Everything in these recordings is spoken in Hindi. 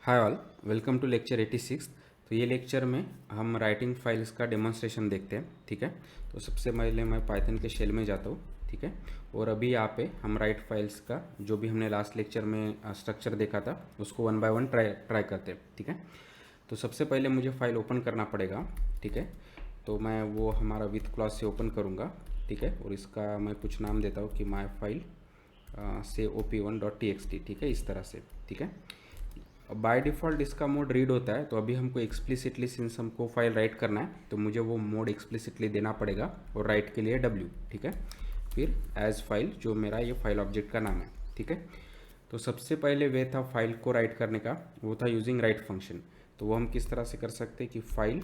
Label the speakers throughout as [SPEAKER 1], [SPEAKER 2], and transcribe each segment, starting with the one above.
[SPEAKER 1] Hi all, welcome to lecture 86। तो ये लेक्चर में हम राइटिंग फाइल्स का डेमोन्स्ट्रेशन देखते हैं। ठीक है, तो सबसे पहले मैं पाइथन के शेल में जाता हूँ। ठीक है, और अभी यहाँ पे हम राइट फाइल्स का जो भी हमने लास्ट लेक्चर में स्ट्रक्चर देखा था उसको वन बाय वन ट्राई करते हैं। ठीक है, तो सबसे पहले मुझे फाइल ओपन करना पड़ेगा। ठीक है, तो मैं वो हमारा विथ क्लॉज से ओपन करूँगा। ठीक है, और इसका मैं कुछ नाम देता हूँ कि माई फाइल से op1.txt। ठीक है, इस तरह से। ठीक है, बाय डिफ़ॉल्ट इसका मोड रीड होता है, तो अभी हमको एक्सप्लिसिटली सिंस हमको फाइल राइट करना है तो मुझे वो मोड एक्सप्लिसिटली देना पड़ेगा, और राइट के लिए W। ठीक है, फिर एज फाइल जो मेरा ये फाइल ऑब्जेक्ट का नाम है। ठीक है, तो सबसे पहले वे था फाइल को राइट करने का, वो था यूजिंग राइट फंक्शन। तो वो हम किस तरह से कर सकते हैं कि फाइल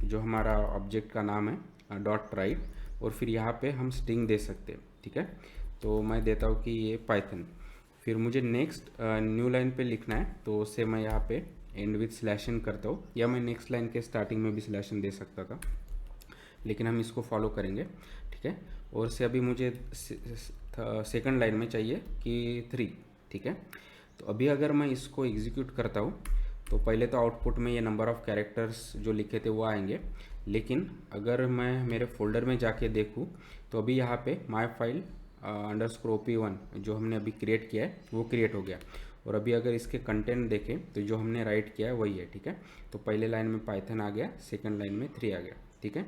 [SPEAKER 1] जो हमारा ऑब्जेक्ट का नाम है डॉट राइट, और फिर यहाँ पे हम स्ट्रिंग दे सकते हैं। ठीक है, तो मैं देता हूँ कि ये पाइथन। फिर मुझे नेक्स्ट न्यू लाइन पे लिखना है, तो उससे मैं यहाँ पे एंड विथ स्लैशन करता हूँ, या मैं नेक्स्ट लाइन के स्टार्टिंग में भी स्लैशन दे सकता था, लेकिन हम इसको फॉलो करेंगे। ठीक है, और से अभी मुझे सेकंड लाइन में चाहिए कि 3। ठीक है, तो अभी अगर मैं इसको एग्जीक्यूट करता हूँ तो पहले तो आउटपुट में ये नंबर ऑफ़ कैरेक्टर्स जो लिखे थे वो आएंगे, लेकिन अगर मैं मेरे फोल्डर में जाके देखूँ तो अभी यहाँ पे माई फाइल अंडरस्कोर op1 जो हमने अभी क्रिएट किया है वो क्रिएट हो गया। और अभी अगर इसके कंटेंट देखें तो जो हमने राइट किया है वही है। ठीक है, तो पहले लाइन में पाइथन आ गया, सेकंड लाइन में 3 आ गया। ठीक है,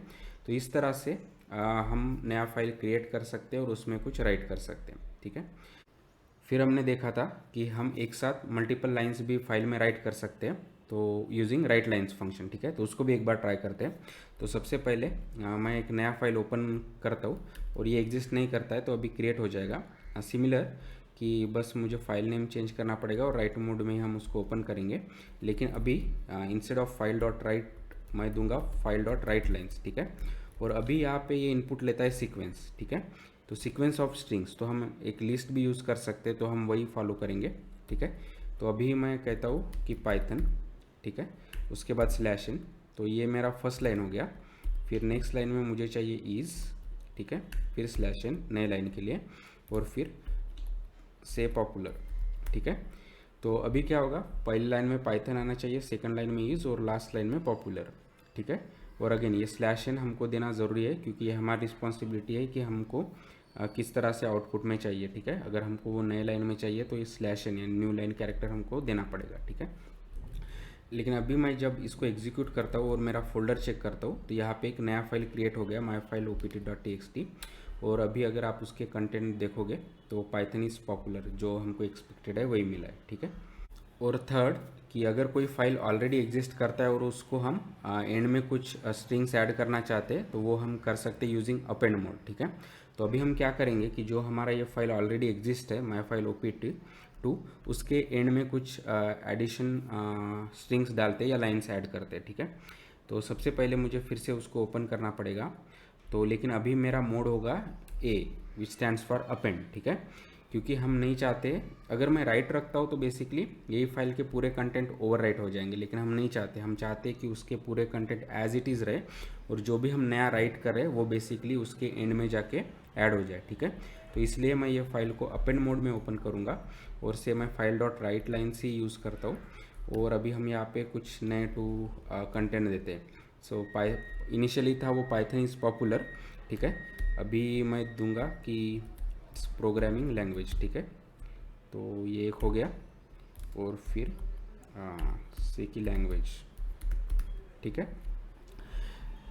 [SPEAKER 1] तो इस तरह से हम नया फाइल क्रिएट कर सकते हैं और उसमें कुछ राइट कर सकते हैं। ठीक है, फिर हमने देखा था कि हम एक साथ मल्टीपल लाइंस भी फाइल में राइट कर सकते हैं, तो यूजिंग राइट लाइंस फंक्शन। ठीक है, तो उसको भी एक बार ट्राई करते हैं। तो सबसे पहले मैं एक नया फाइल ओपन करता हूँ, और ये एग्जिस्ट नहीं करता है तो अभी क्रिएट हो जाएगा। सिमिलर कि बस मुझे फाइल नेम चेंज करना पड़ेगा और राइट मोड में ही हम उसको ओपन करेंगे, लेकिन अभी instead of file dot right मैं दूंगा फाइल डॉट राइट लाइन्स। ठीक है, और अभी यहाँ पे ये इनपुट लेता है सीक्वेंस। ठीक है, तो सीक्वेंस ऑफ स्ट्रिंग्स, तो हम एक लिस्ट भी यूज़ कर सकते हैं, तो हम वही फॉलो करेंगे। ठीक है, तो अभी मैं कहता हूँ कि पाइथन। ठीक है, उसके बाद स्लैशन, तो ये मेरा फर्स्ट लाइन हो गया। फिर नेक्स्ट लाइन में मुझे चाहिए इज़। ठीक है, फिर स्लैशन नए लाइन के लिए, और फिर से पॉपुलर। ठीक है, तो अभी क्या होगा, पहली लाइन में पाइथन आना चाहिए, सेकंड लाइन में इज़, और लास्ट लाइन में पॉपुलर। ठीक है, और अगेन ये स्लैशन हमको देना ज़रूरी है, क्योंकि ये हमारी रिस्पॉन्सिबिलिटी है कि हमको किस तरह से आउटपुट में चाहिए। ठीक है, अगर हमको वो नए लाइन में चाहिए तो ये स्लैशन या न्यू लाइन कैरेक्टर हमको देना पड़ेगा। ठीक है, लेकिन अभी मैं जब इसको एग्जीक्यूट करता हूँ और मेरा फोल्डर चेक करता हूँ तो यहाँ पे एक नया फाइल क्रिएट हो गया, माई फाइल opt.txt। और अभी अगर आप उसके कंटेंट देखोगे तो पाइथन इज़ पॉपुलर, जो हमको एक्सपेक्टेड है वही मिला है। ठीक है, और थर्ड कि अगर कोई फाइल ऑलरेडी एग्जिस्ट करता है और उसको हम एंड में कुछ स्ट्रिंग्स ऐड करना चाहते हैं तो वो हम कर सकते हैं यूजिंग अपेंड मोड। ठीक है, तो अभी हम क्या करेंगे कि जो हमारा ये फाइल ऑलरेडी एग्जिस्ट है माई फाइल opt2, उसके एंड में कुछ एडिशन स्ट्रिंग्स डालते हैं या लाइन्स ऐड करते हैं। ठीक है, तो सबसे पहले मुझे फिर से उसको ओपन करना पड़ेगा, तो लेकिन अभी मेरा मोड होगा ए विच स्टैंड्स फॉर अपेंड। ठीक है, क्योंकि हम नहीं चाहते, अगर मैं राइट रखता हूँ तो बेसिकली यही फाइल के पूरे कंटेंट ओवर राइट हो जाएंगे, लेकिन हम नहीं चाहते। हम चाहते हैं कि उसके पूरे कंटेंट एज इट इज़ रहे, और जो भी हम नया राइट कर रहे हैं वो बेसिकली उसके एंड में जाके ऐड हो जाए। ठीक है, तो इसलिए मैं ये फाइल को अपेंड मोड में ओपन करूँगा, और से मैं फाइल डॉट राइट लाइन से यूज़ करता हूँ। और अभी हम यहाँ पे कुछ नए कंटेंट देते हैं। सो इनिशियली था वो पाइथन इज़ पॉपुलर। ठीक है, अभी मैं दूंगा कि प्रोग्रामिंग लैंग्वेज। ठीक है, तो ये एक हो गया, और फिर सी की लैंग्वेज। ठीक है,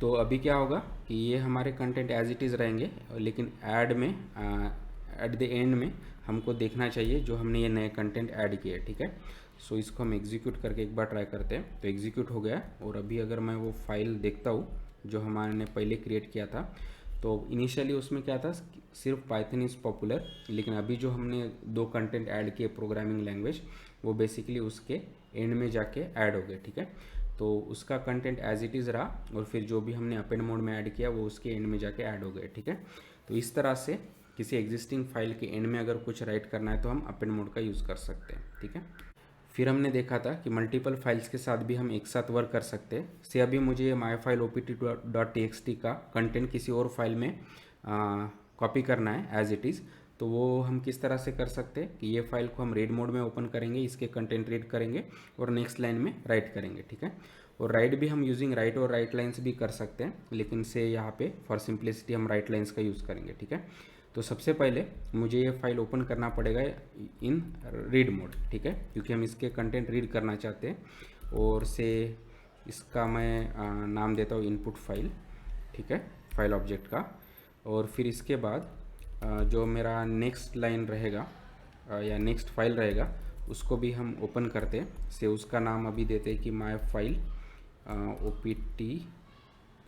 [SPEAKER 1] तो अभी क्या होगा कि ये हमारे कंटेंट एज इट इज़ रहेंगे, लेकिन ऐड में एट द एंड में हमको देखना चाहिए जो हमने ये नए कंटेंट ऐड किए। ठीक है, सो इसको हम एग्जीक्यूट करके एक बार ट्राई करते हैं, तो एग्जीक्यूट हो गया। और अभी अगर मैं वो फाइल देखता हूँ जो हमारे पहले क्रिएट किया था, तो इनिशियली उसमें क्या था, सिर्फ पाइथन इज़ पॉपुलर, लेकिन अभी जो हमने 2 कंटेंट ऐड किए प्रोग्रामिंग लैंग्वेज, वो बेसिकली उसके एंड में जाके ऐड हो गए। ठीक है, तो उसका कंटेंट एज इट इज़ रहा, और फिर जो भी हमने अपेंड मोड में ऐड किया वो उसके एंड में जाके ऐड हो गए। ठीक है, तो इस तरह से किसी एग्जिस्टिंग फाइल के एंड में अगर कुछ राइट करना है तो हम अपेंड मोड का यूज़ कर सकते हैं। ठीक है, फिर हमने देखा था कि मल्टीपल फाइल्स के साथ भी हम एक साथ वर्क कर सकते हैं। से अभी मुझे माई फाइल opt.txt का कंटेंट किसी और फाइल में कॉपी करना है एज इट इज़, तो वो हम किस तरह से कर सकते हैं कि ये फाइल को हम रीड मोड में ओपन करेंगे, इसके कंटेंट रीड करेंगे और नेक्स्ट लाइन में राइट करेंगे, ठीक है। और राइट भी हम यूजिंग राइट और राइट लाइन्स भी कर सकते हैं, लेकिन से यहाँ पे फॉर सिंप्लिसिटी हम राइट लाइन्स का यूज़ करेंगे, ठीक है। तो सबसे पहले मुझे ये फाइल ओपन करना पड़ेगा इन रीड मोड, ठीक है, क्योंकि हम इसके कंटेंट रीड करना चाहते हैं। और से इसका मैं नाम देता हूँ इनपुट फाइल, ठीक है, फाइल ऑब्जेक्ट का। और फिर इसके बाद जो मेरा नेक्स्ट लाइन रहेगा या नेक्स्ट फाइल रहेगा उसको भी हम ओपन करते हैं। से उसका नाम अभी देते हैं कि माई फाइल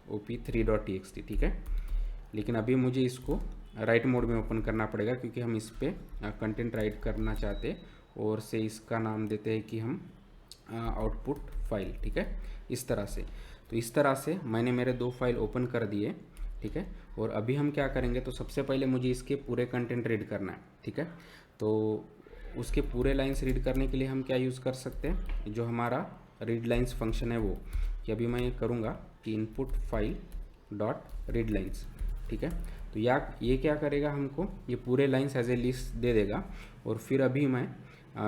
[SPEAKER 1] op3.txt, ठीक है। लेकिन अभी मुझे इसको राइट मोड में ओपन करना पड़ेगा क्योंकि हम इस पर कंटेंट राइट करना चाहते हैं। और से इसका नाम देते हैं कि हम आउटपुट फाइल, ठीक है, इस तरह से। तो इस तरह से मैंने मेरे 2 फाइल ओपन कर दिए, ठीक है। और अभी हम क्या करेंगे, तो सबसे पहले मुझे इसके पूरे कंटेंट रीड करना है, ठीक है। तो उसके पूरे लाइंस रीड करने के लिए हम क्या यूज़ कर सकते हैं, जो हमारा रीड लाइंस फंक्शन है वो, कि अभी मैं ये करूँगा कि input file dot read lines, ठीक है। तो ये क्या करेगा, हमको ये पूरे लाइंस एज ए लिस्ट दे देगा। और फिर अभी मैं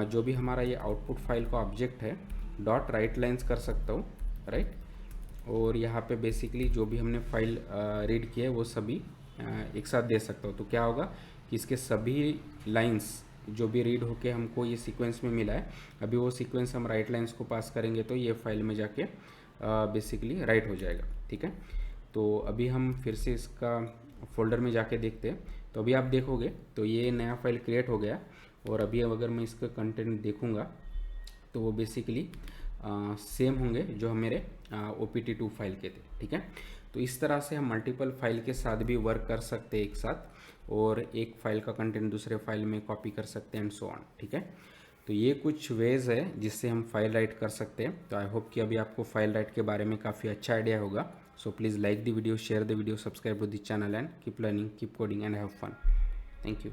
[SPEAKER 1] जो भी हमारा ये आउटपुट फाइल का ऑब्जेक्ट है डॉट राइट लाइंस कर सकता हूँ, राइट। और यहाँ पे बेसिकली जो भी हमने फाइल रीड किया है वो सभी एक साथ दे सकता हूँ। तो क्या होगा कि इसके सभी लाइंस जो भी रीड होके हमको ये सीक्वेंस में मिला है, अभी वो सीक्वेंस हम राइट लाइंस को पास करेंगे तो ये फाइल में जाके बेसिकली राइट हो जाएगा, ठीक है। तो अभी हम फिर से इसका फोल्डर में जाके देखते हैं। तो अभी आप देखोगे तो ये नया फाइल क्रिएट हो गया। और अभी अगर मैं इसका कंटेंट देखूँगा तो वो बेसिकली सेम होंगे जो मेरे OPT2 फाइल के थे, ठीक है। तो इस तरह से हम मल्टीपल फाइल के साथ भी वर्क कर सकते हैं एक साथ, और एक फाइल का कंटेंट दूसरे फाइल में कॉपी कर सकते हैं एंड सो ऑन, ठीक है। तो ये कुछ वेज है जिससे हम फाइल राइट कर सकते हैं। तो आई होप कि अभी आपको फाइल राइट के बारे में काफ़ी अच्छा आइडिया होगा। So please like the video, share the video, subscribe to the channel and keep learning, keep coding and have fun. Thank you.